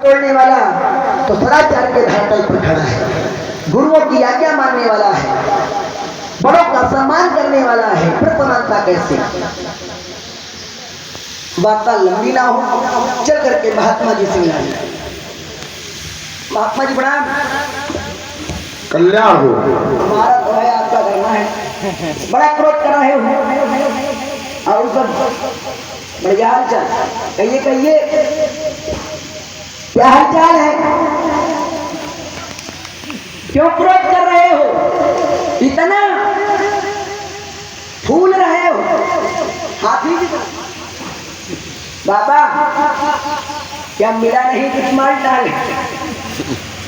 तोड़ने वाला तो सदाचार के धरातल पर खड़ा है, गुरुओं की आज्ञा मानने वाला है, बड़ों का सम्मान करने वाला है, फिर समानता कैसे? वार्ता लंबी ना हो, चल करके महात्मा जी से मिला। महात्मा जी प्रणाम। कल्याण हो। हमारा तो है, आपका करना है। बड़ा क्रोध कर रहे हो और सब बढ़िया हाल चाल, कहिए कहिए क्या हाल चाल है? क्यों क्रोध कर रहे हो? इतना फूल रहे हो हाथी की तरह। बाबा क्या मिला नहीं कुछ माल डाल?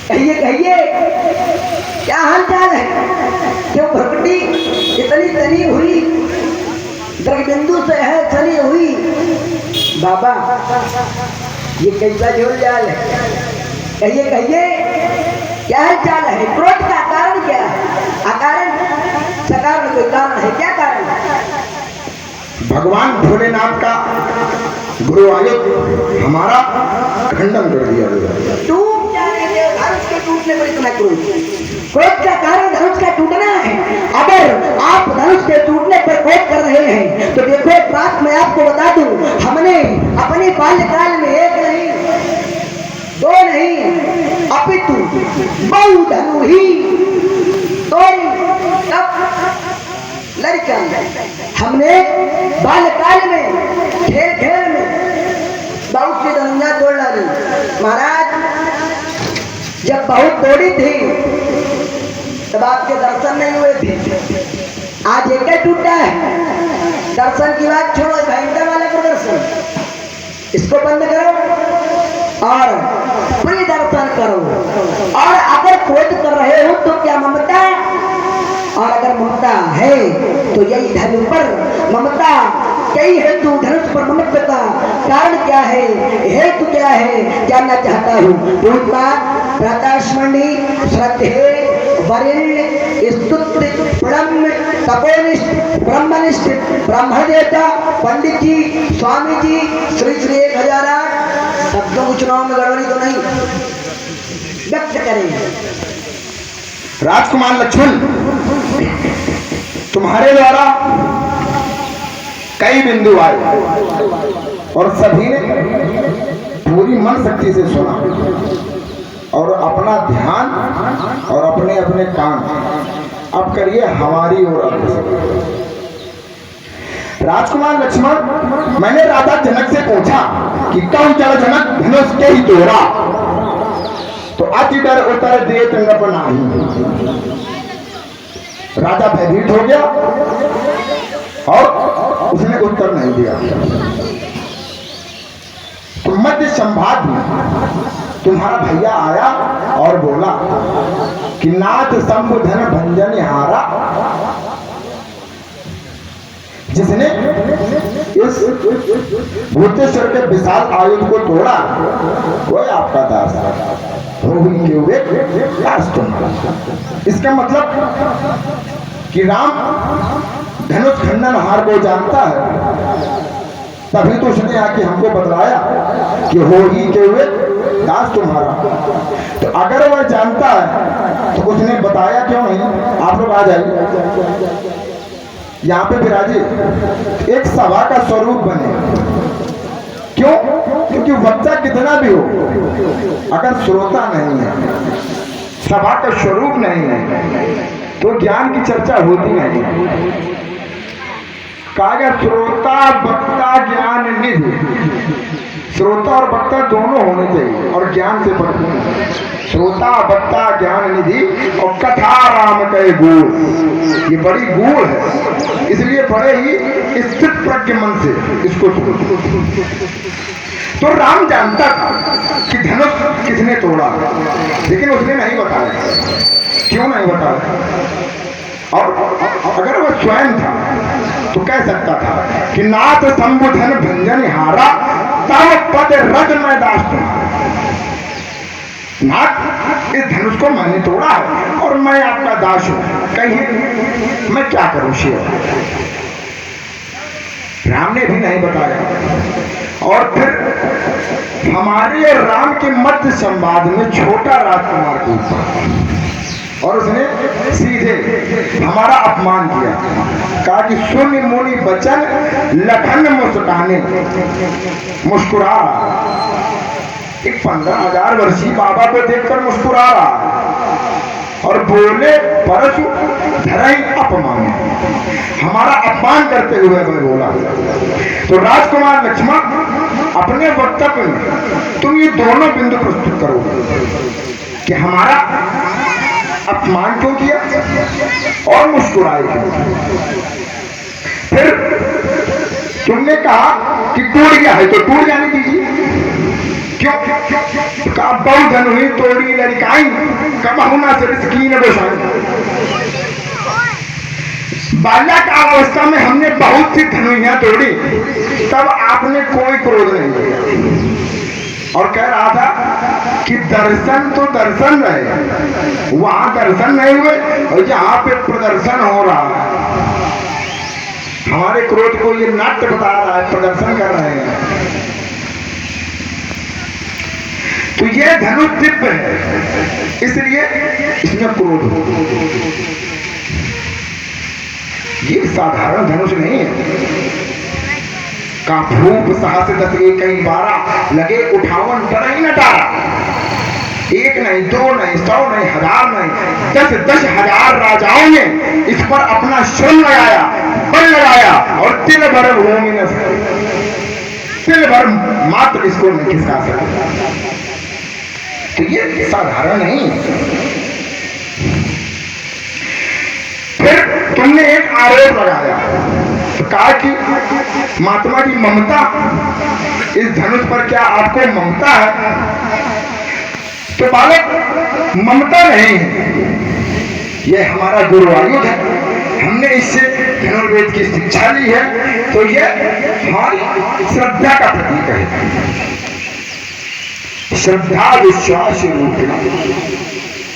कहिए कहिए क्या हाल चाल है? क्यों भ्रकटी इतनी तनी हुई, बिंदु से है चली हुई? बाबा ये कैसा झोल जाल है? कहिए कहिए क्या हाल चाल है? क्रोध का कारण क्या है? अकारण सकारण कोई कारण है? क्या कारण है? भगवान भोलेनाथ का गुरु आयुध हमारा खंडन कर दिया गया। टूट जाने दे, धनुष के टूटने पर इतना क्रोध। क्रोध का कारण धनुष का टूटना है। अगर आप धनुष के टूटने पर क्रोध कर रहे हैं तो देखो, एक बात मैं आपको बता दूं, हमने अपने बाल्यकाल में एक नहीं दो नहीं अपितु बहु धनु ही तोड़ी लड़का हमने बाल्यकाल में खेल खेल में बहुत सी धनुया तोड़ डाली। महाराज जब बहुत तोड़ी थी तब आपके दर्शन नहीं हुए थे। आज एक टूटा है। दर्शन की बात छोड़ो, भयंकर वाला प्रदर्शन इसको बंद करो और प्रिय दर्शन करो। और अगर क्रोध कर रहे हो तो क्या ममता? और अगर ममता है तो यही धनु पर ममता, कई हेतु धनुष पर ममता कारण क्या है, हेतु क्या है, जानना चाहता हूँ। पूर्णा प्रातस्मरणी श्रद्धे वरिण्य स्तुत्य प्रणम्य तपोनिष्ठ ब्रह्मनिष्ठ ब्रह्मदेवता पंडित जी स्वामी जी श्री श्री 1008 शब्दों को चुनाव में गड़बड़ी तो नहीं व्यक्त करें। राजकुमार लक्ष्मण, तुम्हारे द्वारा कई बिंदु आए और सभी ने पूरी मन शक्ति से सुना और अपना ध्यान और अपने अपने काम अब करिए हमारी ओर अग्रसर। राजकुमार लक्ष्मण, मैंने राजा जनक से पूछा कि कौन चल जनक धनुष के ही तोड़ा, तो अति डर उतर दे चंद्र नहीं। राजा भयभीत हो गया और उसने उत्तर नहीं दिया। तो मध्य संभाग में तुम्हारा भैया आया और बोला कि नाथ संबुधन भंजन हारा, जिसने इस भूतेश्वर के विशाल आयुध को तोड़ा वो आपका दास दास तुम्हारा। इसका मतलब कि राम धनुष खंडन हार को जानता है, तभी तो उसने आके हमको बतलाया कि हो ही के हुए दास तुम्हारा। तो अगर वह जानता है तो उसने बताया क्यों नहीं? आप लोग आ जाइए यहाँ पे विराजे, एक सभा का स्वरूप बने। क्यों? क्योंकि वक्ता कितना भी हो, अगर श्रोता नहीं है, सभा का स्वरूप नहीं है, तो ज्ञान की चर्चा होती नहीं। कहा गया श्रोता वक्ता ज्ञान निधि। श्रोता और वक्ता दोनों होने चाहिए और ज्ञान से बढ़कर श्रोता वक्ता ज्ञान निधि और कथा राम कहे गूढ़। ये बड़ी गूढ़ है, इसलिए बड़े ही स्थित प्रज्ञ मन से इसको सुनो। तो राम जानता था कि धनुष किसने तोड़ा, लेकिन उसने नहीं बताया। क्यों नहीं बताया? और अगर वह स्वयं था तो कह सकता था कि नाथ संबुधन भंजन हारा तब पद रज में दास तुम्हारा। नाथ, इस धनुष को मैंने तोड़ा है और मैं आपका दास हूं, कहिए मैं क्या करूं? शेर राम ने भी नहीं बताया। और फिर हमारे और राम के मध्य संवाद में छोटा राजकुमार को और उसने सीधे हमारा अपमान किया। कहा कि सुन मुनि बचन लखन मुस्काने, मुस्कुरा एक 15,000 वर्षीय बाबा को देखकर मुस्कुरा रहा और बोले परशु धरई अपमान, हमारा अपमान करते हुए मैं बोला। तो राजकुमार लक्ष्मण अपने वक्तव्य में तुम ये दोनों बिंदु प्रस्तुत करो कि हमारा अपमान क्यों किया और मुस्कुराए क्यों। फिर तुमने कहा कि टूट गया है तो टूट जाने दीजिए, क्यों कहा बहु धन हुई तोड़ी लड़काई कबहू ना सिरस्कीन गोसाई। बाल्याकाल अवस्था में हमने बहुत सी धनुइयां तोड़ी, तब आपने कोई क्रोध नहीं किया और कह रहा था कि दर्शन तो दर्शन रहे, वहां दर्शन नहीं हुए और यहाँ पे प्रदर्शन हो रहा है। हमारे क्रोध को ये नाट्य बता रहा है, प्रदर्शन कर रहे हैं। तो ये धनुष दिव्य है, इसलिए इसमें क्रोध हो। ये साधारण धनुष नहीं है। का भूप साहस 10 एक कहीं 12 लगे 58 डर ही न डारा। एक नहीं, दो नहीं, 100 नहीं, 1000 नहीं, 10,000 राजाओं ने इस पर अपना श्रम लगाया, बल लगाया और तिल भर भूमि न तिल भर मात्र इसको नहीं खिसका सके। तो ये साधारण नहीं। फिर तुमने एक आरोप लगाया, तो कहा कि महात्मा की ममता, इस धनुष पर क्या आपको ममता है? तो बालक ममता नहीं है, यह हमारा गुरु आयुध है, हमने इससे धनुर्वेद की शिक्षा ली है, तो यह हमारी श्रद्धा का प्रतीक है। श्रद्धा विश्वास रूप,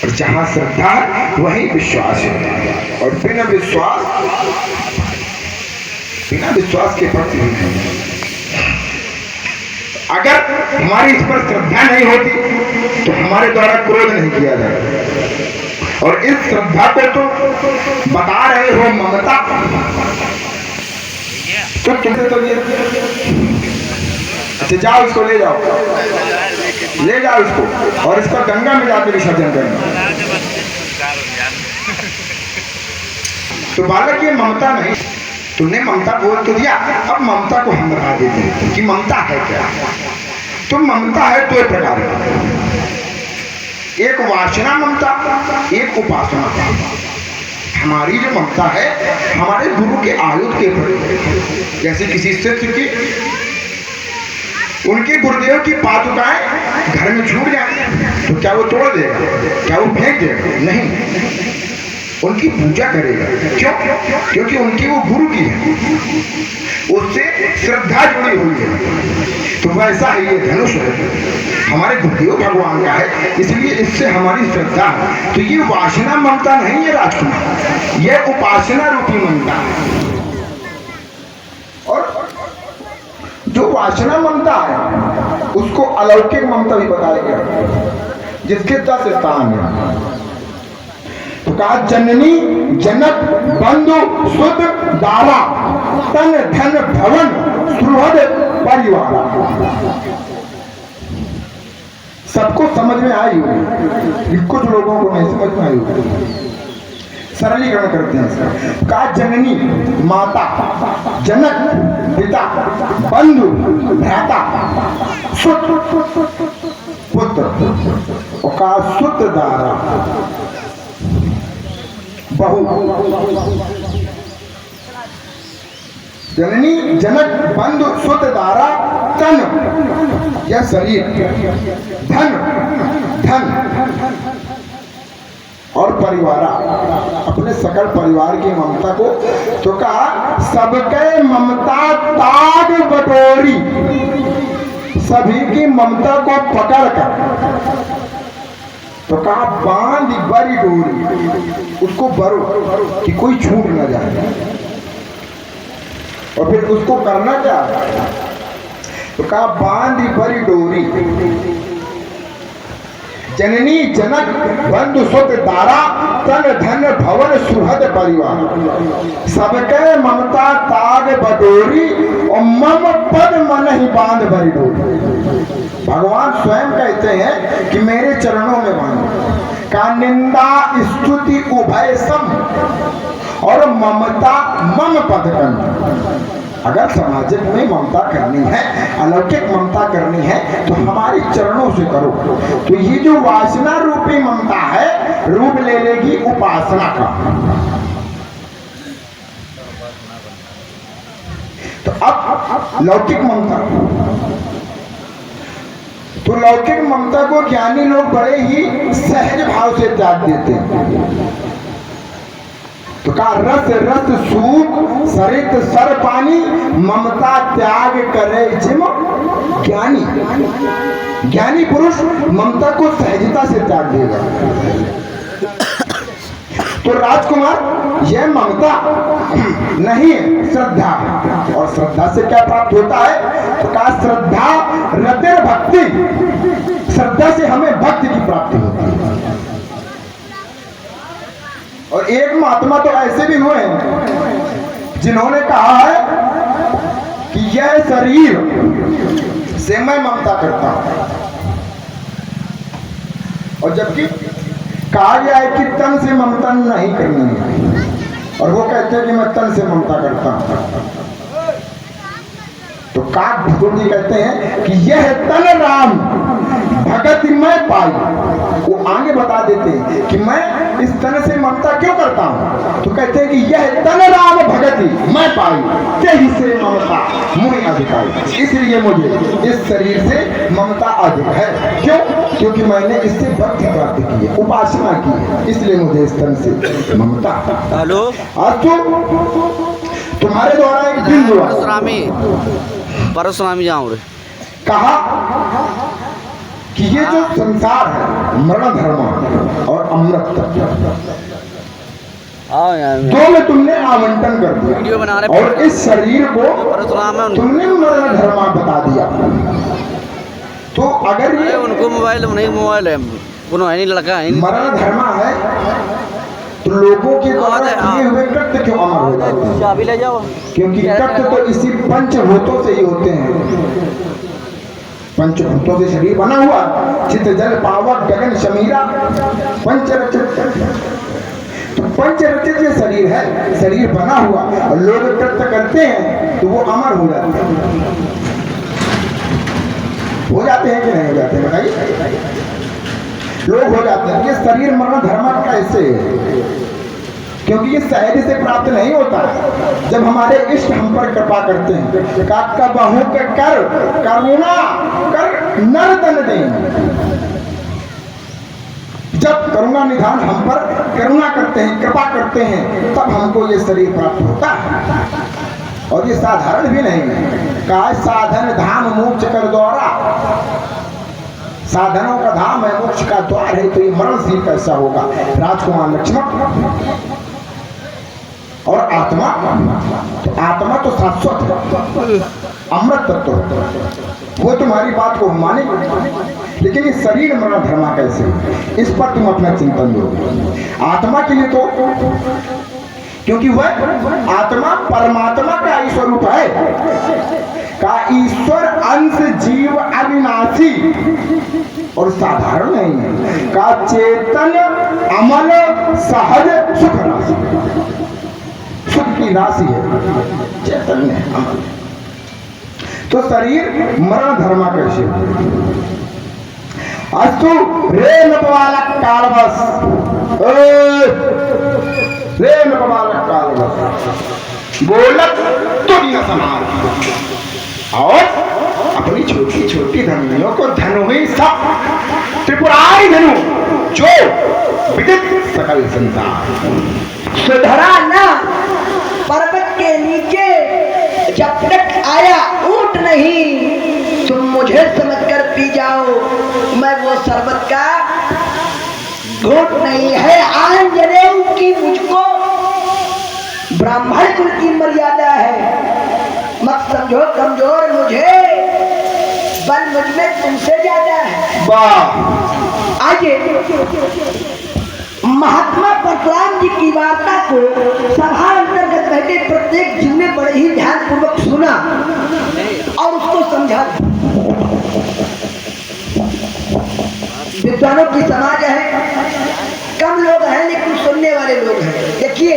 और जहां श्रद्धा वही विश्वास है, और बिना विश्वास के प्रति अगर हमारी इस पर श्रद्धा नहीं होती तो हमारे द्वारा क्रोध नहीं किया जाता। और इस श्रद्धा को तो बता रहे हो ममता, तो तुमसे तो ये अच्छा जाओ इसको ले जाओ इसको और इसका गंगा में जाकर विसर्जन करना। तो बालक ये ममता नहीं, तुमने ममता बोल तो दिया, अब ममता को हम बता देते हैं कि ममता है क्या। तो ममता है दो प्रकार की, एक वासना ममता, एक उपासना। हमारी जो ममता है हमारे गुरु के आयुध के प्रति, जैसे किसी शिष्य की उनके गुरुदेव की पादुकाएं घर में छूट जाए तो क्या वो तोड़ देगा, क्या वो फेंक देगा? नहीं, उनकी पूजा करेगा। क्यों? क्योंकि उनकी वो गुरु की है, उससे श्रद्धा जुड़ी हुई है। तो वैसा ही ये धनुष है, हमारे गुरुदेव भगवान का है, इसलिए इससे हमारी श्रद्धा है। तो ये वासना ममता नहीं है राजकुमार, ये उपासना रूपी ममता है। और जो वासना ममता है उसको अलौकिक ममता भी बताया गया, जिसके 10 स्थान है। तो कहा जननी जनक बंधु सुध दारा तन धन भवन सुहृद परिवार। सबको समझ में आई होगी, कुछ लोगों को नहीं समझ में आई होगी। सरलीकरण करते हैं इसका। कहा जननी माता, जनक पिता, बंधु भ्राता, सुत पुत्र, और कहा सुत दारा बहु। जननी जनक बंधु सुत दारा तन, यह शरीर, धन और परिवार, अपने सकल परिवार की ममता को। तो कहा सबके ममता ताग बटोरी, सभी की ममता को पकड़कर। तो कहा बांध बड़ी डोरी, उसको भरो कि कोई छूट न जाए। और फिर उसको करना क्या? तो कहा बांधी भरी डोरी, जननी जनक बंधु सुत दारा, तन धन भवन सुहृद परिवार, सबके ममता ताग बडोरी, और मम पद मन ही बांध भरी डोरी। भगवान स्वयं कहते हैं कि मेरे चरणों में बांधो, का निंदा स्तुति उभय सम, और ममता मम पद कंठ। अगर सामाजिक में ममता करनी है, अलौकिक ममता करनी है, तो हमारे चरणों से करो। तो ये जो वासना रूपी ममता है, रूप ले लेगी उपासना का। तो अब लौकिक ममता, तो लौकिक ममता को ज्ञानी लोग बड़े ही सहज भाव से त्याग देते हैं। तो कहा रस रस सूख सरित सर पानी, ममता त्याग करे जिम ज्ञानी। ज्ञानी पुरुष ममता को सहजता से त्याग देगा। तो राजकुमार यह ममता नहीं है, श्रद्धा है। और श्रद्धा से क्या प्राप्त होता है? तो कहा श्रद्धा रतिर भक्ति, श्रद्धा से हमें भक्ति की प्राप्ति होती है। और एक महात्मा तो ऐसे भी हुए हैं जिन्होंने कहा है कि यह शरीर से मैं ममता करता हूं, और जबकि कहा गया है कि तन से ममता नहीं करनी है, और वो कहते हैं कि मैं तन से ममता करता हूं। तो काक भगवान जी कहते हैं कि यह तन राम भगत मैं पाई। वो आगे बता देते हैं कि मैं इस तन से ममता क्यों करता हूं। तो कहते हैं कि यह तन राम भगति मैं पाई, तेही से ममता मुझे अधिकारी। इसलिए मुझे इस शरीर से ममता अधिक है। क्यों? क्योंकि मैंने इससे भक्ति प्राप्त की है, उपासना की है, इसलिए मुझे इस तन से ममता। हेलो, आज तो तुम्हारे द्वारा एक दिन हुआ, परशुरामी जाऊं रे। कहा कि ये जो संसार है मरण धर्म और अमृत, दो में तुमने आवंटन कर वीडियो बना दिया, रहे और इस शरीर को परशुराम है तुमने मरण धर्म बता दिया। तो अगर ये उनको मोबाइल नहीं, मोबाइल है उन्होंने है नहीं, लड़का है नहीं। मरण धर्म है, तो लोगों के द्वारा किए हुए कृत्य क्यों अमर हो जाते हैं? चाबी ले जाओ। क्योंकि कृत्य तो इसी पंचभूतों से ही होते हैं। पंचभूतों से शरीर बना हुआ, चित्त जल पावक गगन शमीरा पंचरचित। तो पंचरचित ये शरीर है, शरीर बना हुआ, और लोग कृत्य करते हैं तो वो अमर हो जाते हैं। हो जाते हैं कि नहीं हो जाते हैं? बताइए। लोग हो जाते हैं। ये शरीर मरण धर्म कैसे है? क्योंकि ये सहज से प्राप्त नहीं होता। जब हमारे इष्ट हम पर कृपा करते हैं, का बहु के कर करुणा कर नर तन दें। जब करुणा निधान हम पर करुणा करते हैं, कृपा करते हैं, तब हमको ये शरीर प्राप्त होता है। और ये साधारण भी नहीं है। का साधन धाम मोक्ष कर द्वारा, साधनों का धाम है, मोक्ष का द्वार है, तो ये मरणशील कैसा होगा? राजकुमार लक्ष्मण और आत्मा, तो आत्मा तो शाश्वत है, अमृत तत्व है, वो तुम्हारी बात को माने। लेकिन ये शरीर मरण धर्म कैसे? इस पर तुम अपना चिंतन दो। आत्मा के लिए तो, क्योंकि वह आत्मा परमात्मा का ही स्वरूप है। का ईश्वर अंश जीव अविनाशी और साधारण नहीं है। का चेतन अमल सहज सुख राशि, सुख की राशि है, चैतन्य अमल। तो शरीर मरण धर्म कैसे? अस्तु रे नपवालक कालवस, रे नपवालक कालवस बोलत दुनिया समान, और अपनी छोटी छोटी धनुओं को धनु ही सब त्रिपुरारी धनु जो विदित सकल संसार। सुधरा ना पर्वत के नीचे जब तक आया ऊंट नहीं, तुम मुझे समझकर पी जाओ, मैं वो शरबत का घोट नहीं है। आंजनेय की मुझको ब्राह्मण कुल की मर्यादा है, मत समझो कमजोर मुझे, बल मुझ में तुमसे ज्यादा है। वाह। आइए महात्मा परशुराम जी की वार्ता को सभा अंतर्गत बैठे प्रत्येक जीव ने बड़े ही ध्यान पूर्वक सुना और उसको समझा। विद्वानों की समाज है, कम लोग हैं लेकिन सुनने वाले लोग हैं। देखिए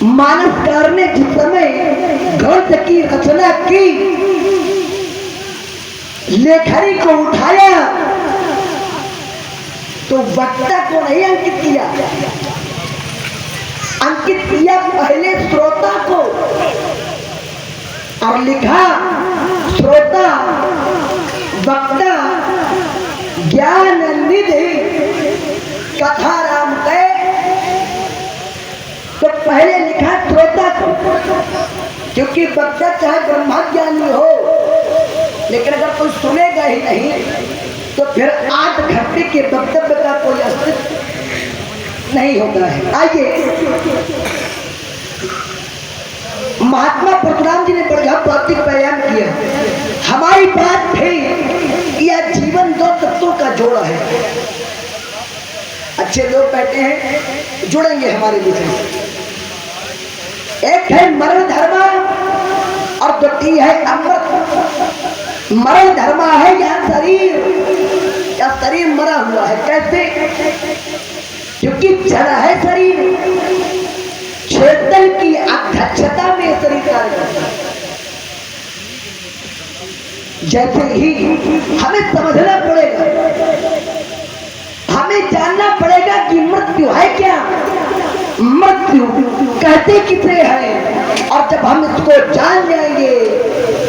मानसकार ने जिस समय ग्रंथ की रचना की, लेखनी को उठाया तो वक्ता को नहीं अंकित किया, अंकित किया पहले श्रोता को और लिखा श्रोता वक्ता ज्ञान निधि कथा राम के। तो पहले लिखा श्रोता को, क्योंकि वक्ता चाहे ब्रह्म ज्ञानी हो लेकिन अगर कोई सुनेगा ही नहीं तो फिर आठ घंटे के वक्तव्य का कोई अस्तित्व नहीं होता है। आइए महात्मा परशुराम जी ने बढ़िया प्राप्ति बयान किया। हमारी बात थी यह जीवन दो तत्वों का जोड़ा है। अच्छे लोग बैठे हैं, जुड़ेंगे हमारे विषय से। एक है मरण धर्म और द्वितीय है अमृत। मरण धर्म है यह शरीर मरा हुआ है। कैसे? क्योंकि जड़ है शरीर, चेतन की अध्यक्षता में शरीर कार्य करता है। जैसे ही हमें समझना पड़ेगा, हमें जानना पड़ेगा कि मृत्यु है क्या, मृत्यु कहते किसे है, और जब हम इसको जान जाएंगे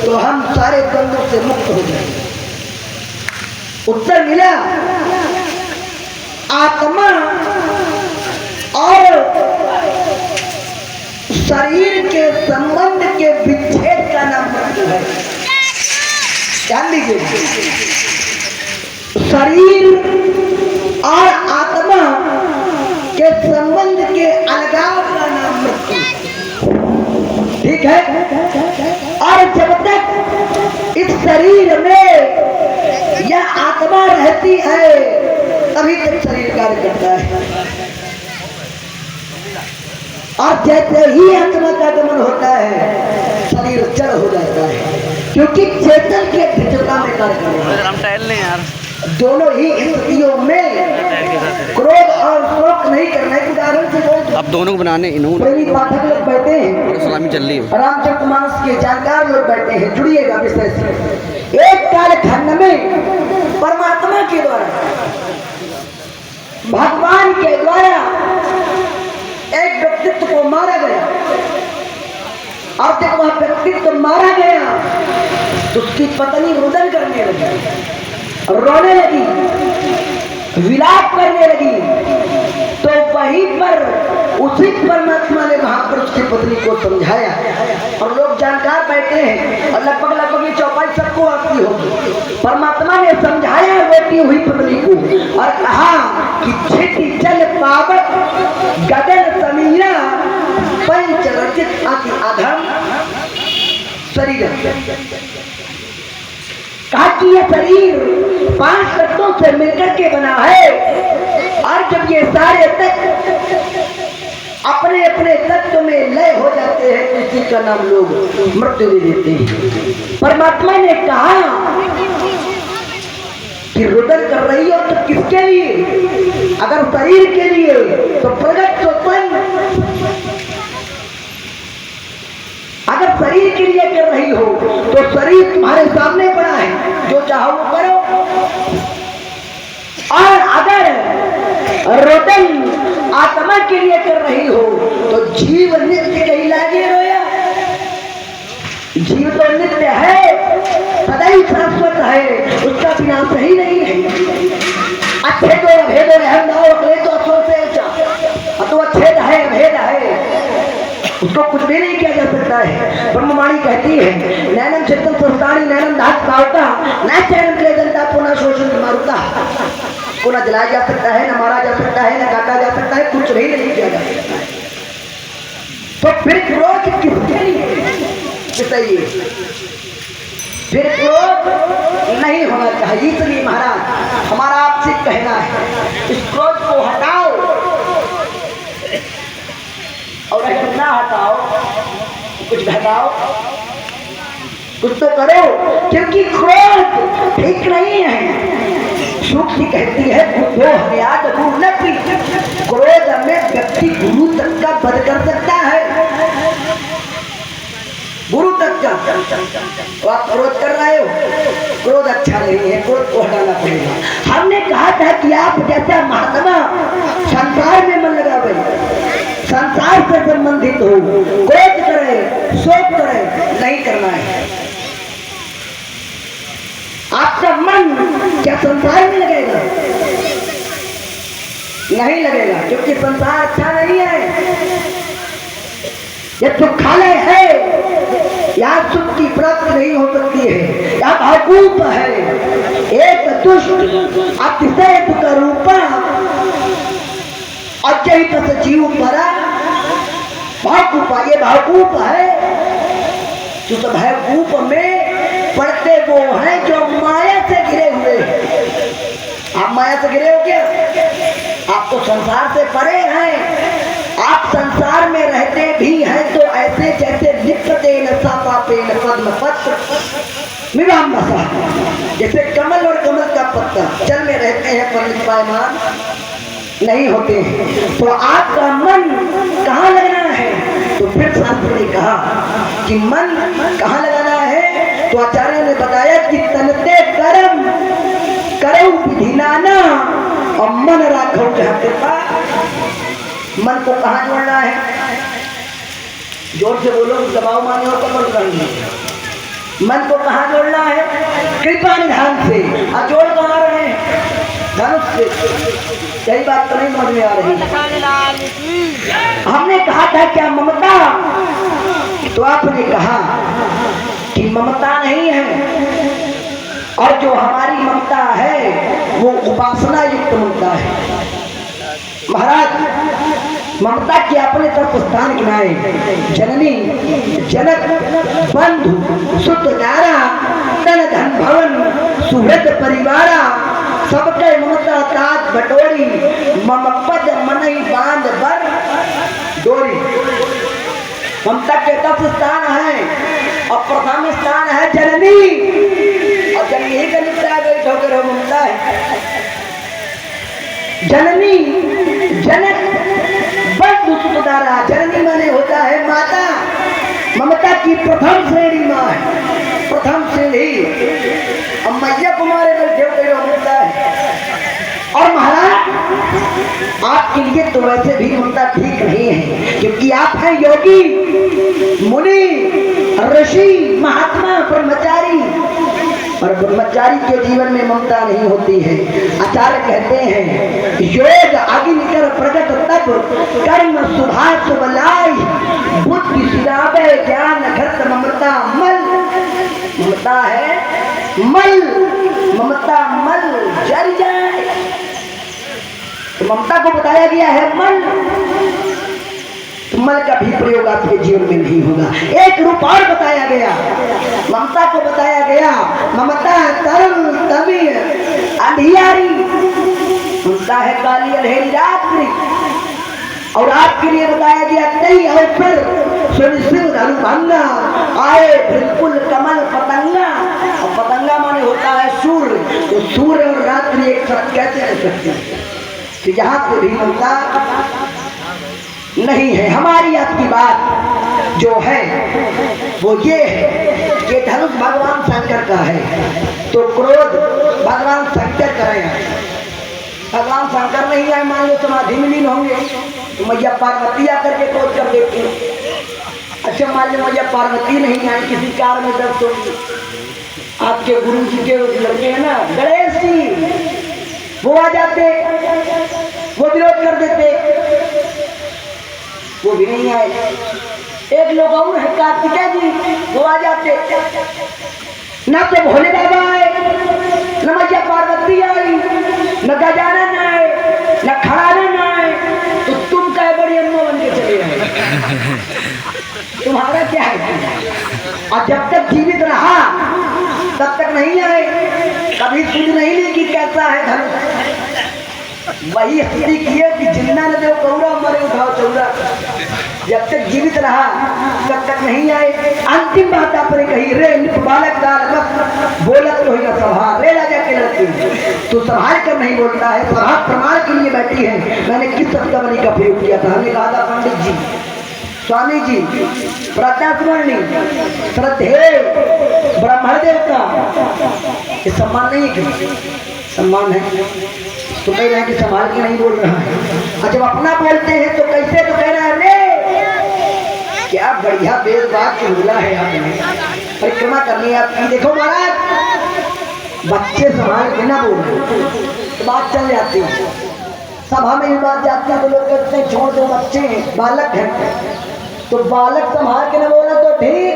तो हम सारे द्वंद्वों से मुक्त हो जाएंगे। उत्तर मिला आत्मा और शरीर के संबंध के विच्छेद का नाम मृत्यु है। ध्यान दीजिए, शरीर और आत्मा के संबंध के अलगाव का नाम मृत्यु, ठीक है। और जब तक इस शरीर में यह आत्मा रहती है तभी तक शरीर कार्य करता है, और जैसे ही आत्मा का गमन होता है शरीर जड़ हो जाता है, क्योंकि चेतन के भिन्नता में कार्य करता है। दोनों ही स्थितियों में क्रोध और शोक नहीं करना है। उदाहरण से बोल, अब दोनों को बनाने प्रेमी पाठक लोग बैठे हैं, सलामी चल रही है, रामचरितमानस के जानकार लोग बैठे हैं, जुड़िएगा विषय से। एक कालखंड में परमात्मा के द्वारा, भगवान के द्वारा एक व्यक्तित्व को मारा गया, और जब वह व्यक्तित्व मारा गया तो उसकी पत्नी रुदन करने लगी, रोने लगी, विलाप करने लगी। तो वहीं पर उसी परमात्मा ने वहां पर उसकी पत्नी को समझाया, और लोग जानकार बैठे हैं और लगभग ये चौपाई सबको आती होगी। परमात्मा ने समझाया रोती हुई पत्नी को और कहा कि छिति जल पावक गगन समीरा पंच रचित अति अधम शरीर। कहा कि यह शरीर 5 तत्वों से मिलकर के बना है, और जब ये सारे तत्व अपने अपने तत्व में लय हो जाते हैं तो इसी का नाम लोग मृत्यु दे देते हैं। परमात्मा ने कहा कि रुदन कर रही हो तो किसके लिए? अगर शरीर के लिए तो प्रगट स्वयं, अगर शरीर के लिए कर रही हो तो शरीर तुम्हारे सामने पड़ा है, जो चाहो वो करो। और अगर रोदन आत्मा के लिए कर रही हो तो जीव नित्य कहीं लागे रोया। जीव तो नित्य है, सदैव शाश्वत है, उसका विनाश ही नहीं है। अच्छे तो अभेद रहम ना अगले तो असल से अच्छा, तो अच्छेद है अभेद है, उसको कुछ भी नहीं किया जा सकता है। ब्रह्मवाणी कहती है नैनम चित्तम संस्थानी नैनम धात पावता न चैनम क्लेदंता पुनः शोषण मारुता। को न जलाया जा सकता है, न मारा जा सकता है, न काटा जा सकता है, कुछ भी नहीं किया जा सकता है। तो फिर क्रोध किसके लिए? बताइए। फिर क्रोध नहीं होना चाहिए। इसलिए महाराज हमारा आपसे कहना है, इस क्रोध को हटाओ और अगर ना हटाओ कुछ घटाओ, कुछ तो करो, क्योंकि क्रोध ठीक नहीं है। सूक्ति कहती है बुद्धो हरियाद गुरु न पी, क्रोध में व्यक्ति गुरु तक का वध कर सकता है, गुरु तक का। तो आप क्रोध कर रहे हो, क्रोध अच्छा नहीं है, क्रोध को हटाना पड़ेगा। हमने कहा था कि आप जैसा महात्मा संसार में मन लगावे, संसार से संबंधित हो, क्रोध करे, शोक करे, नहीं करना है। आपका मन क्या संसार में लगेगा? नहीं लगेगा, क्योंकि संसार अच्छा नहीं है। यह सुखालय है, यहाँ सुख की प्राप्ति नहीं हो सकती है, यहाँ भावकूप है। एक दुष्ट अतिशय दुख रूपा अचैत जीव परा भावकूपा, ये भावकूप है। जो सब भावकूप में पढ़ते वो हैं जो माया से घिरे हुए हैं। आप माया से घिरे हो क्या? आप तो संसार से परे हैं। आप संसार में रहते भी हैं तो ऐसे जैसे लिप्ते न सापापे न पद्म पत्र विवाम बसा, जैसे कमल और कमल का पत्ता जल में रहते हैं पर लिपायमान नहीं होते हैं। तो आपका मन कहाँ लगना है? तो फिर शास्त्र ने कहा कि मन कहाँ लगाना है? तो आचार्य ने बताया कि तनते कर्म करो विधिनाना और मन राखो जहाँ कृपा। मन को कहाँ जोड़ना है? जोर से बोलो, दबाव माने हो कमर करनी। मन को कहाँ जोड़ना है? कृपा निधान से। और जोड़ कहाँ रहे हैं? धनुष से। यही बात तो नहीं समझ में आ रही। हमने कहा था क्या ममता? तो आपने कहा कि ममता नहीं है, और जो हमारी ममता है वो उपासना युक्त ममता है। महाराज ममता के अपने तरफ स्थान गिनाए, जननी जनक बंधु सुत नारा तन धन भवन सुहृद परिवारा सबके ममता ताज बटोरी मम पद मनई बांध बर डोरी। ममता के 10 स्थान है और प्रथम स्थान है जननी, और जननी ही का निपटा गई ठोकर हो ममता है। जननी जनक बंधु सुतदारा, जननी माने होता है माता, ममता की प्रथम श्रेणी माँ है, प्रथम श्रेणी। अब मैया कुमारे बैठे हो ममता है। और महाराज आपके लिए तो वैसे भी ममता ठीक नहीं है, क्योंकि आप हैं योगी मुनि ऋषि महात्मा ब्रह्मचारी, और ब्रह्मचारी के जीवन में ममता नहीं होती है। आचार्य कहते हैं योग अग्नि कर प्रगट तब कर्म सुभाष बलाई बुद्धि सिरावे ज्ञान घट ममता मल। ममता है मल, ममता मल जल जाए। तो ममता को बताया गया है मल, तो मल का भी प्रयोग आपके जीवन में नहीं होगा। एक रूप और बताया गया, ममता को बताया गया ममता तरल तमी अंधियारी, ममता है काली अंधेरी रात्रि। और आपके लिए बताया गया कई अवसर सुनिश्चित अनुभंगा आए बिल्कुल कमल पतंगा, और पतंगा माने होता है सूर्य। तो सूर्य और रात्रि एक साथ कैसे रह सकते हैं? कि यहाँ पे भी ममता नहीं है। हमारी आपकी बात जो है वो ये है कि धनुष भगवान शंकर का है, तो क्रोध भगवान शंकर करेगा। भगवान शंकर नहीं आए, मान लो समाधि में लीन होंगे तो मैया पार्वती आकर के क्रोध कर देती। अच्छा मान लो मैया पार्वती नहीं आई, किसी कार में दर्द होगी, आपके गुरु जी के लड़के हैं ना गणेश जी, वो आ जाते, वो विरोध कर देते, वो भी नहीं आए। एक लोग और है कार्तिकेय जी, वो आ जाते। न तो भोले बाबा आए, न मैया पार्वती आई, न गजानन आए, न खड़ानन आए, तो तुम क्या बड़ी अम्मा बन के चले आए? तुम्हारा क्या है? और जब तक जीवित रहा तब तक नहीं आए, कभी सुध नहीं ली कि कैसा है धनुष। वही हस्ती किए कि जिंदा न दो कौरा मरे उठाओ चौरा। जब तक जीवित रहा तब तक नहीं आए। अंतिम बात आपने कही, रे निप बालक दाल बस बोलत तो ही ना संभाल, रे राजा के लड़की तू संभाल कर नहीं बोलता है, प्रभात प्रमाण के लिए बैठी है। मैंने किस शब्दावली का प्रयोग किया था? हमने कहा था पंडित जी, स्वामी जी, प्रत्यास्मरणी, श्रद्धे, ब्राह्मण देवता, ये सम्मान नहीं है क्यों? सम्मान है तो कह रहे हैं कि संभाल के नहीं बोल रहा है, और जब अपना बोलते हैं तो कैसे? तो कह रहा है रे क्या बढ़िया बेद बात की हुला है आपने, परिक्रमा करनी है आपकी। देखो महाराज, बच्चे संभाल के ना बोल तो बात चल जाती है, सभा में भी बात जाती है तो लोग कहते हैं छोड़ दो, बच्चे हैं, बालक हैं, तो बालक संभाल के ना बोला तो ठीक,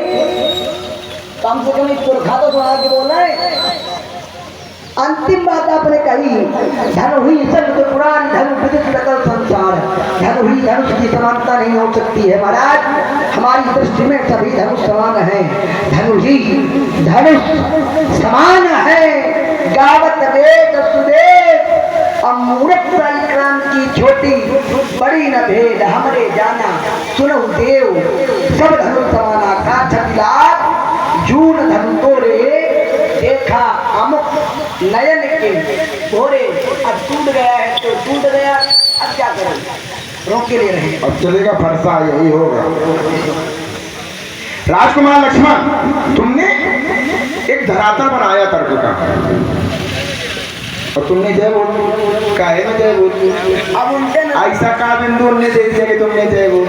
कम से कम एक पुरखा तो संभाल के बोला है। अंतिम बात आपने कही, धन हुई सब तो पुराण धन विदित सकल संसार, धन हुई धनुष की समानता नहीं हो सकती है महाराज। हमारी दृष्टि में सभी धनुष समान है, धनुष ही धनुष समान है। गावत वेद सुदेव अमूर्त क्रांति छोटी बड़ी न भेद हमरे जाना सुनो देव, सब धनुष समाना का जून धनु तोरे देखा अमुक नयन के भोरे, अब टूट गया है तो टूट गया, अब क्या करें, रोके ले रहे। अब चलेगा फरसा, यही होगा। राजकुमार लक्ष्मण, तुमने एक धरातल बनाया तर्क का, और तुमने जय बोल, काहे में जय बोल? अब उनके ऐसा का बिंदु उन्होंने दे दिया कि तुमने जय बोल?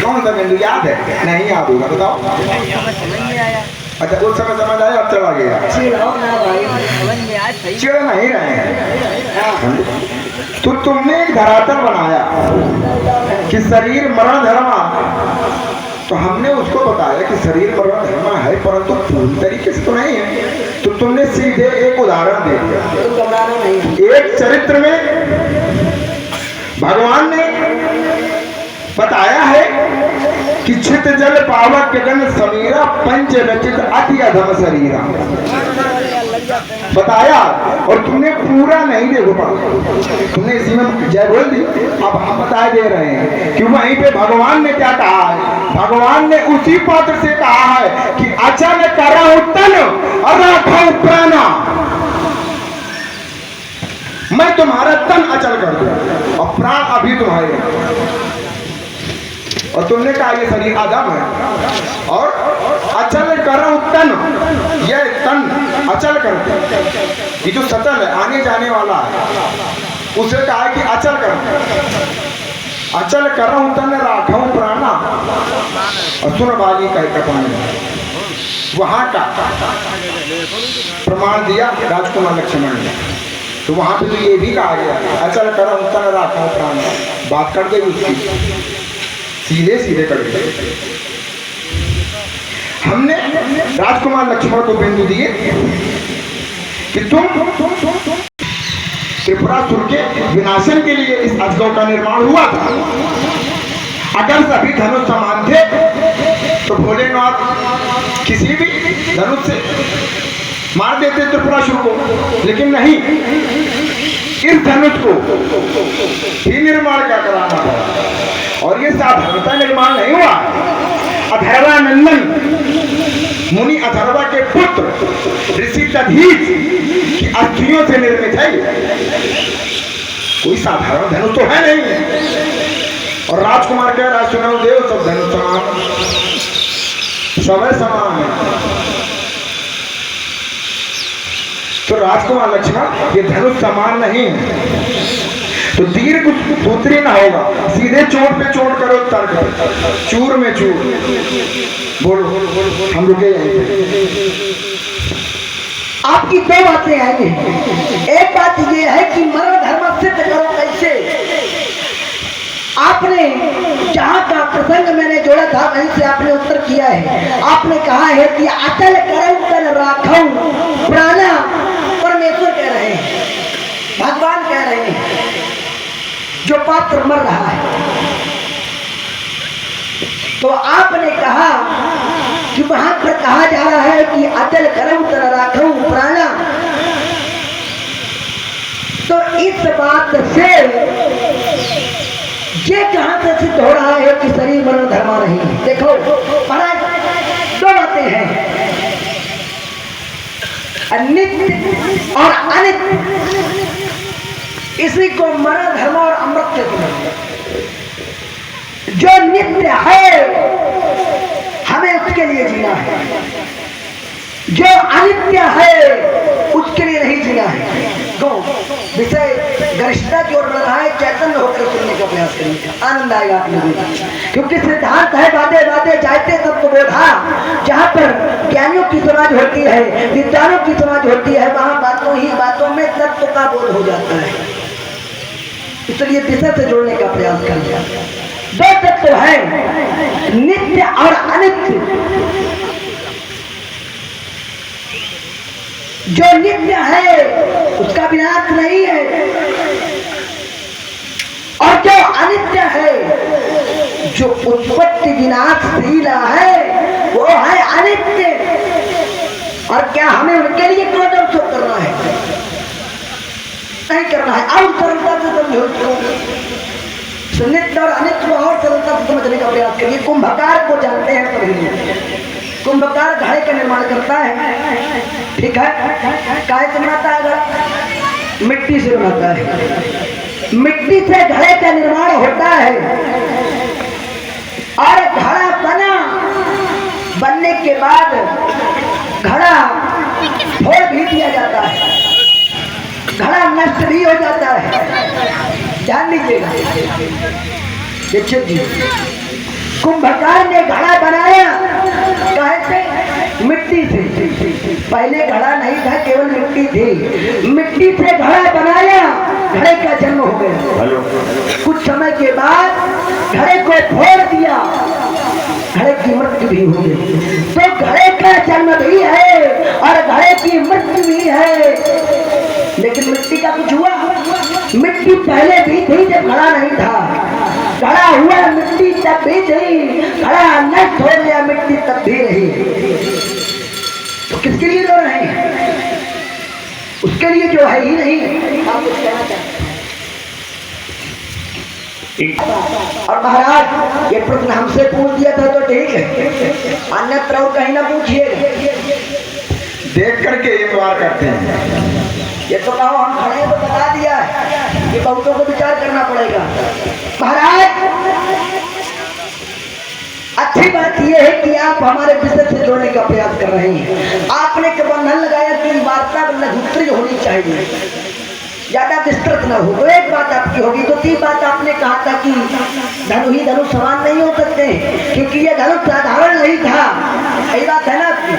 कौन सा बिंदु याद है? नहीं याद होगा, बताओ। अच्छा, उस समय समझ आया, अब चला गया। चिड़ नहीं रहे हैं। तो तुमने एक धरातल बनाया कि शरीर मरण धर्मा, तो हमने उसको बताया कि शरीर मरण धर्मा है, परंतु पूरी तरीके से तो नहीं है। तो तुमने सीधे एक उदाहरण दे दिया। एक चरित्र में भगवान ने बताया है कि छित जल पावक गण समीरा पंच रचित अति अधम शरीरा, बताया, और तुमने पूरा नहीं देखो पाया, तुमने इसी में जय बोल दी। अब हम बता दे रहे हैं कि वहीं पे भगवान ने क्या कहा है। भगवान ने उसी पात्र से कहा है कि अचल करहु तन और राखौ प्राणा, मैं तुम्हारा तन अचल कर दूं और प्राण अभी तुम्हारे। और तुमने कहा ये शरीर अधम है, और अचल करहु तन, यह तन अचल कर, ये जो सचल है आने जाने वाला है, उसे कहा है कि अचल कर, अचल करहु तन राखौ प्राणा। और सुन बाली का कपान, वहां का प्रमाण दिया राजकुमार लक्ष्मण ने। तो वहां पे तो ये भी कहा गया अचल करहु तन राखौ प्राणा, बात कर गई उसकी, सीधे सीधे कर गए। हमने राजकुमार लक्ष्मण को बिंदु दिए कि तुम त्रिपुरासुर के विनाशन के लिए इस अजगव का निर्माण हुआ था। अगर सभी धनुष समान थे तो भोलेनाथ किसी भी धनुष से मार देते त्रिपुरासुर को, लेकिन नहीं, इस धनुष को ही निर्माण क्या कराना था। और ये साधारणता निर्माण नहीं हुआ, अथर्वानंदन मुनि अथर्वा के पुत्र ऋषि दधीच की अस्थियों से निर्मित है। कोई साधारण धनुष तो है नहीं। और राजकुमार कह रहा सुनो देव, सब धनुष समान, सब समान है। तो राजकुमार लक्ष्मण, ये धनुष समान नहीं है, तो तीर कुछ सूत्री ना होगा, सीधे चोट पे चोट करो, तर्क चूर में चूर। बोलो, हम रुके आपकी दो बातें आएंगी। एक बात ये है कि मरण धर्म सिद्ध करो कैसे। आपने जहां का प्रसंग मैंने जोड़ा था वहीं से आपने उत्तर किया है। आपने कहा है कि अचल करहु तन राखौ प्राणा, परमेश्वर कह रहे हैं, भगवान कह रहे हैं, जो पात्र मर रहा है। तो आपने कहा कहा जा रहा है कि अचल करम तर राखूं प्राणा। तो इस बात से ये कहां से सिद्ध हो रहा है कि शरीर मरण धर्मा नहीं है। देखो महाराज, दो बातें हैं, नित्य और अनित्य। इसी को मरण धर्म और अमृत से जो नित्य है हमें उसके लिए जीना है, जो अनित्य है उसके लिए नहीं जीना है। तो विषय गरिष्ठता की ओर बढ़ रहा है, चैतन्य होकर सुनने का प्रयास करने का आनंद आएगा आप लोगों को, क्योंकि सिद्धांत है बादे बादे जाते तत्व बोधा। जहाँ पर ज्ञानियों की समाज होती है, विद्वानों की समाज होती है, वहाँ बातों ही बातों में तत्व का बोध हो जाता है। इसलिए विषय से जोड़ने का प्रयास कर लिया। दो तत्व है, नित्य और अनित्य। जो नित्य है उसका विनाश नहीं है, और जो अनित्य है, जो उत्पत्ति विनाशशील है, वो है अनित्य। और क्या हमें उनके लिए क्रोध शोक करना है? नहीं करना है। और सरलता से समझो, नित्य और अनित्य को और सरलता से समझने का प्रयास करिए। कुंभकार को जानते हैं सभी लोग। कुंभकार घड़े का निर्माण करता है, ठीक है, काहे से बनाता है घड़ा? मिट्टी से बनाता है। मिट्टी से घड़े का निर्माण होता है, और घड़ा बनने के बाद घड़ा फोड़ भी दिया जाता है, घड़ा नष्ट भी हो जाता है। ध्यान लीजिएगा, देखिए जी, कुंभकार ने घड़ा बनाया काहे से? मिट्टी से। पहले घड़ा नहीं था, केवल मिट्टी थी। मिट्टी से घड़ा बनाया, घड़े का जन्म हो गया। कुछ समय के बाद घड़े को फोड़ दिया, घड़े की मृत्यु भी हो गई। तो घड़े का जन्म भी है और घड़े की मृत्यु भी है, लेकिन मिट्टी का कुछ हुआ? मिट्टी पहले भी थी जब घड़ा नहीं था, घड़ा हुआ मिट्टी तब भी थी, घड़ा नष्ट हो गया मिट्टी तब भी रही। तो किसके लिए रो रहे हैं? उसके लिए जो है ही नहीं। आप कुछ कहना चाहते हैं? और महाराज, ये प्रश्न हमसे पूछ दिया था तो ठीक है, अन्यत्र और कहीं ना पूछिए। देख करके इतवार करते हैं। ये तो कहो हम खड़े तो बता दिया है, ये बहुतों को विचार करना पड़ेगा। महाराज, अच्छी बात यह है कि आप हमारे विषय से जोड़ने का प्रयास कर रहे हैं। आपने के बंधन लगाया कि वार्ता लघुत्री होनी चाहिए, ज्यादा विस्तृत न हो। तो एक बात आपकी होगी। तो तीन बात आपने कहा था कि धनु ही धनु समान नहीं हो सकते, क्योंकि ये धनु साधारण नहीं था। यही बात है ना आपकी।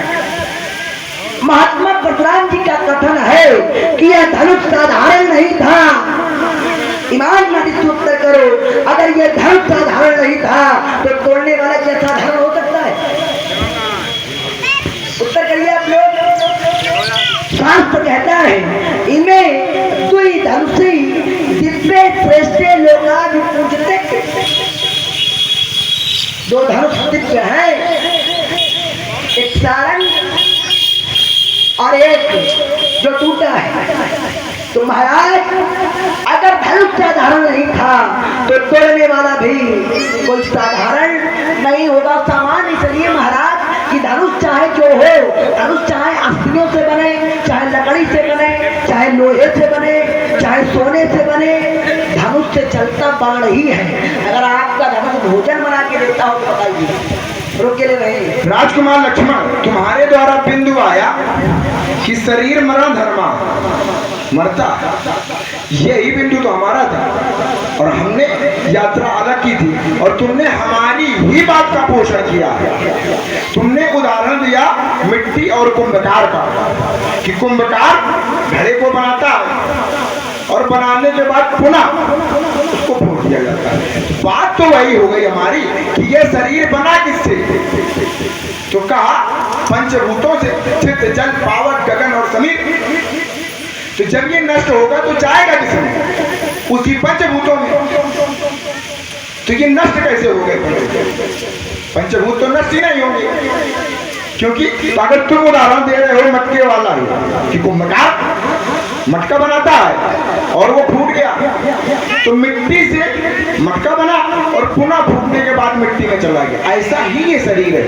महात्मा परशुराम जी का कथन है कि यह धनुष साधारण नहीं था। ईमान में उत्तर करो, अगर यह धनुष साधारण नहीं था तो तोड़ने वाला क्या साधारण हो सकता है? उत्तर करिए आप लोग। शास्त्र कहता है इनमें दुई धनुषी दिव्य श्रेष्ठ लोगा भी पूजते। दो धनुष दिव्य हैं, एक सारंग और एक जो टूटा है। तो महाराज, अगर धनुष साधारण नहीं था तो तोड़ने वाला भी कोई साधारण नहीं होगा, सामान। इसलिए महाराज कि धनुष चाहे जो हो, धनुष चाहे अस्थियों से बने, चाहे लकड़ी से बने, चाहे लोहे से बने, चाहे सोने से बने, धनुष से चलता बाण ही है। अगर आपका धनुष भोजन बना के देता हो तो बताइए, रोके ले रहे। राजकुमार लक्ष्मण, तुम्हारे द्वारा बिंदु आया कि शरीर मरण धर्मा, मरता। यही बिंदु तो हमारा था और हमने यात्रा अलग की थी, और तुमने हमारी ही बात का पोषण किया। तुमने उदाहरण दिया मिट्टी और कुंभकार का, कि कुंभकार घड़े को बनाता है और बनाने के बाद पुनः उसको फोड़ दिया जाता है। बात तो वही हो गई हमारी कि यह शरीर बना किससे? तो कहा पंचभूतों से, चित्त जल पावक गगन और समीर। तो जब ये नष्ट होगा तो जाएगा किसमें? उसी पंचभूतों में। तो ये नष्ट कैसे हो गए? पंचभूत तो नष्ट ही नहीं होंगे। क्योंकि अगर तुम उदाहरण दे रहे हो मटके वाला ही कि कुंभकार मटका बनाता है और वो फूट गया, तो मिट्टी से मटका बना और पुनः फूटने के बाद मिट्टी में चला गया। ऐसा ही ये शरीर है,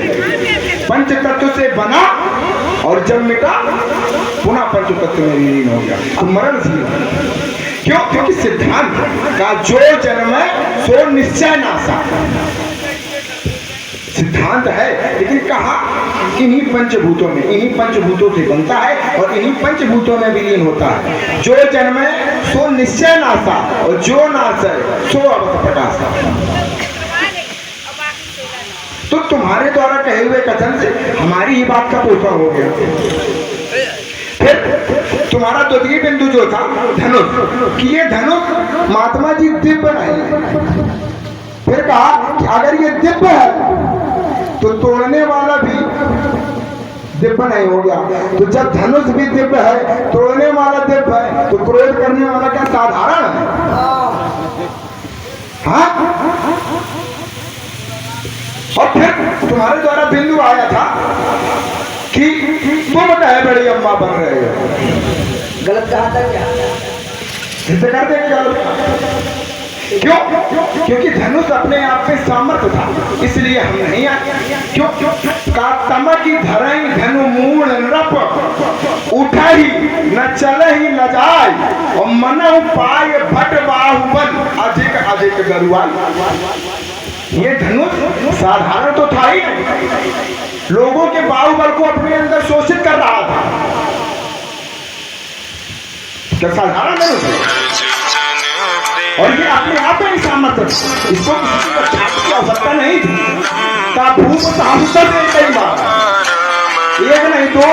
पंच तत्व से बना और जब मिटा पुनः पंच तत्व में विलीन हो गया, तो मरणशील है। क्यों? क्योंकि सिद्धांत का जो जन्म है सो निश्चय नासा सिद्धांत है, लेकिन कहा इन्हीं पंचभूतों में, इन्हीं पंचभूतों से बनता है और इन्हीं पंचभूतों में विलीन होता है। जो जन्म है सो निश्चय नासा और जो नाश है सो अवत प्रकाशा। तो तुम्हारे द्वारा कहे हुए कथन से हमारी ही बात का पोषण हो गया। फिर तुम्हारा द्वितीय बिंदु जो था धनुष, कि ये धनुष महात्मा जी दिव्य नहीं। फिर कहा कि अगर ये दिव्य है तो तोड़ने वाला भी दिव्य नहीं हो गया। तो जब धनुष भी दिव्य है, तोड़ने वाला दिव्य है, तो क्रोध करने वाला क्या साधारण है? हाँ? और फिर तुम्हारे द्वारा बिंदु आया था कि तुम कहे बड़ी अम्मा बन रहे हो। गलत कहा था क्या? जिसे कर देंगे गलत। क्यों? क्योंकि धनुष अपने आप में सामर्थ्य था, इसलिए हम नहीं आए। क्यों? का तम की धरई धनु मूल नृप उठा ही न चल ही न जाय और मन पाय भट बाहुबल अधिक अधिक गरुआई। ये धनुष साधारण तो था ही नहीं, लोगों के बाहुबल को अपने अंदर शोषित कर रहा था। क्या साधारण धनुष? और ये अपने आप में सामर्थ्य, इसको किसी को छाप की आवश्यकता नहीं थी। का भूप एक नहीं दो